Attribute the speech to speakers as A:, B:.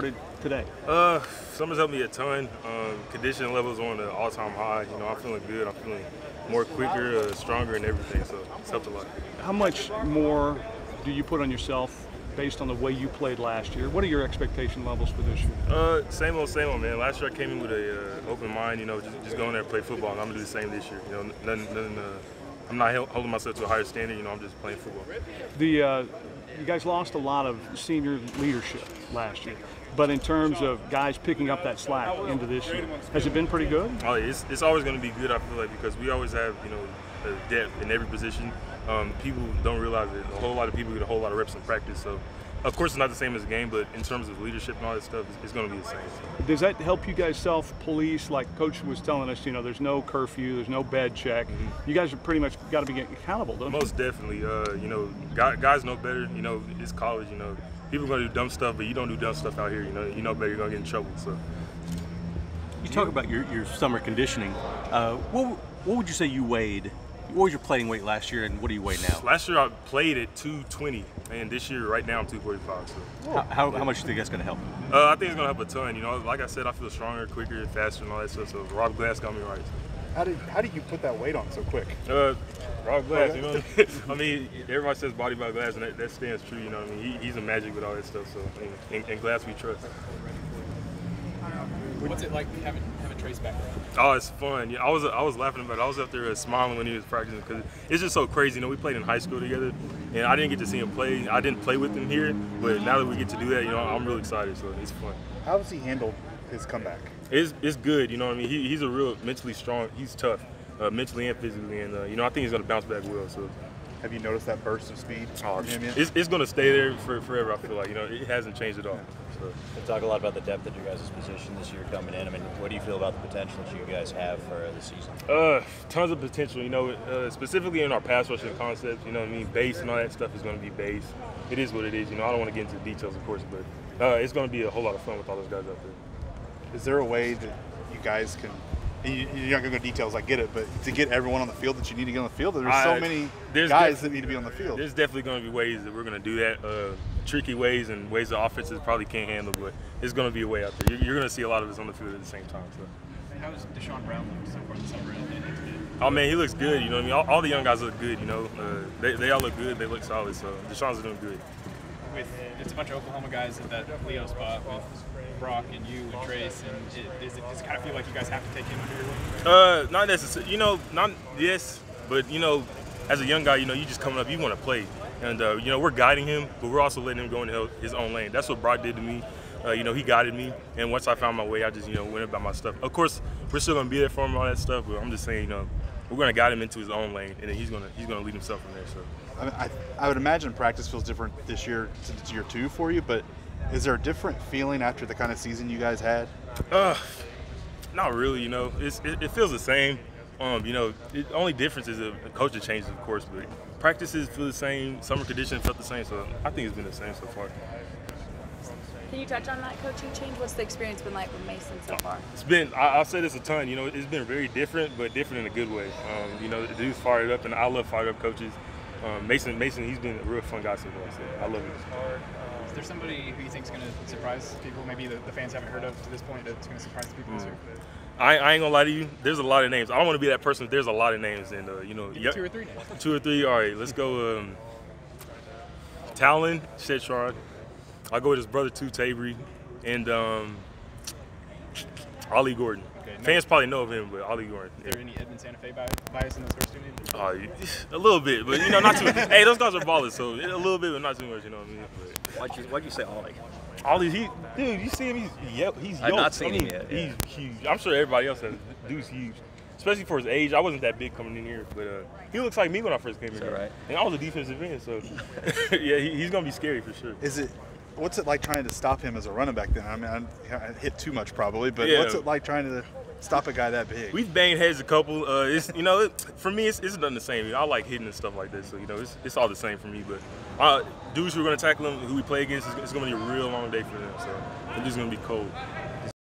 A: today?
B: Summer's helped me a ton. Conditioning levels on the all-time high. You know, I'm feeling good. I'm feeling more quicker, stronger, and everything. So it's helped a lot.
A: How much more do you put on yourself based on the way you played last year? What are your expectation levels for this year?
B: Same old, man. Last year I came in with a open mind. You know, just go in there and play football. And I'm gonna do the same this year. You know, nothing. I'm not holding myself to a higher standard. You know, I'm just playing football.
A: You guys lost a lot of senior leadership last year, but in terms of guys picking up that slack into this year, has it been pretty good?
B: Oh, it's always going to be good. I feel like because we always have depth in every position. People don't realize that a whole lot of people get a whole lot of reps in practice. So, of course, it's not the same as a game, but in terms of leadership and all that stuff, it's going to be the same. So.
A: Does that help you guys self-police? Like Coach was telling us, you know, there's no curfew, there's no bed check. You guys are pretty much got to be getting accountable, don't you?
B: Most definitely. You know, guys know better. You know, it's college. You know, people are going to do dumb stuff, but you don't do dumb stuff out here. You know better. You're going to get in trouble. So.
C: You talk about your summer conditioning. What would you say you weighed? What was your playing weight last year, and what do you weigh now?
B: Last year I played at 220, and this year, right now, I'm 245. So.
C: How much do you think that's going to help?
B: I think it's going to help a ton. You know, like I said, I feel stronger, quicker, faster, and all that stuff. So Rob Glass got me right. So.
D: How did you put that weight on so quick?
B: Rob Glass, you know. I mean, everybody says body by Glass, and that stands true. You know what I mean? He's a magic with all that stuff. So, and Glass we trust.
E: What's it like having Trace back around?
B: Oh, it's fun. Yeah, I was laughing about it. I was up there smiling when he was practicing because it's just so crazy. You know, we played in high school together, and I didn't get to see him play. I didn't play with him here, but now that we get to do that, you know, I'm really excited. So it's fun.
D: How has he handled his comeback?
B: It's good. You know what I mean? He's a real mentally strong. He's tough, mentally and physically, and you know, I think he's gonna bounce back well. So.
D: Have you noticed that burst of speed?
B: Oh, it's going to stay there forever, I feel like. You know, it hasn't changed at all. So.
F: We talk a lot about the depth of your guys' position this year coming in. I mean, what do you feel about the potential that you guys have for the season?
B: Tons of potential, you know, specifically in our pass rushing concepts. You know what I mean? Base and all that stuff is going to be base. It is what it is. You know, I don't want to get into the details, of course, but it's going to be a whole lot of fun with all those guys out there.
D: Is there a way that you guys can – you're not going to go details, I get it, but to get everyone on the field that you need to get on the field, there's so many guys that need to be on the field.
B: There's definitely going to be ways that we're going to do that, tricky ways and ways the offenses probably can't handle, but there's going to be a way out there. You're going to see a lot of us on the field at the same time. So.
E: And how does Deshaun Brown look so far this summer?
B: Oh, man, he looks good. You know what I mean? All the young guys look good, you know. They all look good. They look solid, so Deshaun's doing good.
E: It's a bunch of Oklahoma guys at that Leo spot with Brock and you and Trace, and does it kind of feel like you guys have to take him under your wing?
B: Not necessarily. You know, yes, but you know, as a young guy, you know, you just coming up, you want to play, and you know, we're guiding him, but we're also letting him go into his own lane. That's what Brock did to me. You know, he guided me, and once I found my way, I just went about my stuff. Of course, we're still gonna be there for him, all that stuff, but I'm just saying, you know, we're gonna guide him into his own lane, and then he's gonna lead himself from there. So.
D: I would imagine practice feels different this year since year 2 for you, but is there a different feeling after the kind of season you guys had?
B: Not really. You know, it feels the same. You know, the only difference is the coaching changes, of course, but practices feel the same. Summer conditions felt the same, so I think it's been the same so far.
G: Can you touch on that coaching change? What's the experience been like with Mason so far?
B: It's been, I'll say this a ton, you know, it's been very different, but different in a good way. You know, the dude's fired up, and I love fired up coaches. Mason, he's been a real fun guy so far, so I love him.
E: Is there somebody who you think is going to surprise people, maybe the fans haven't heard of to this point, that's going to surprise the people this year?
B: I ain't gonna lie to you. There's a lot of names. I don't want to be that person. There's a lot of names, and you know,
E: 2 or 3 names.
B: 2 or 3. All right, let's go. Talon Shetshard. I'll go with his brother too, Tavery, and Ollie Gordon. Okay, fans probably know of him, but Ollie Gordon.
E: Is there any Edmond Santa Fe bias in those first 2 names?
B: A little bit, but you know, not too much. Hey, those guys are ballers, so a little bit, but not too much. You know what I mean? But,
F: Why'd you say Ollie?
B: Ollie, dude, you see him? He's yoked.
F: I've not seen him yet.
B: He's huge. I'm sure everybody else has. Dude's huge, especially for his age. I wasn't that big coming in here, but he looks like me when I first came in here.
F: Right?
B: And I was a defensive end, so yeah, he's gonna be scary for sure.
D: What's it like trying to stop him as a running back then? I mean, I hit too much probably, but
B: yeah.
D: What's it like trying to stop a guy that big?
B: We've banged heads a couple. It's you know, for me, it's done the same. You know, I like hitting and stuff like that, so you know, it's all the same for me. But dudes who are gonna tackle him, who we play against, it's gonna be a real long day for them. So it's just gonna be cold.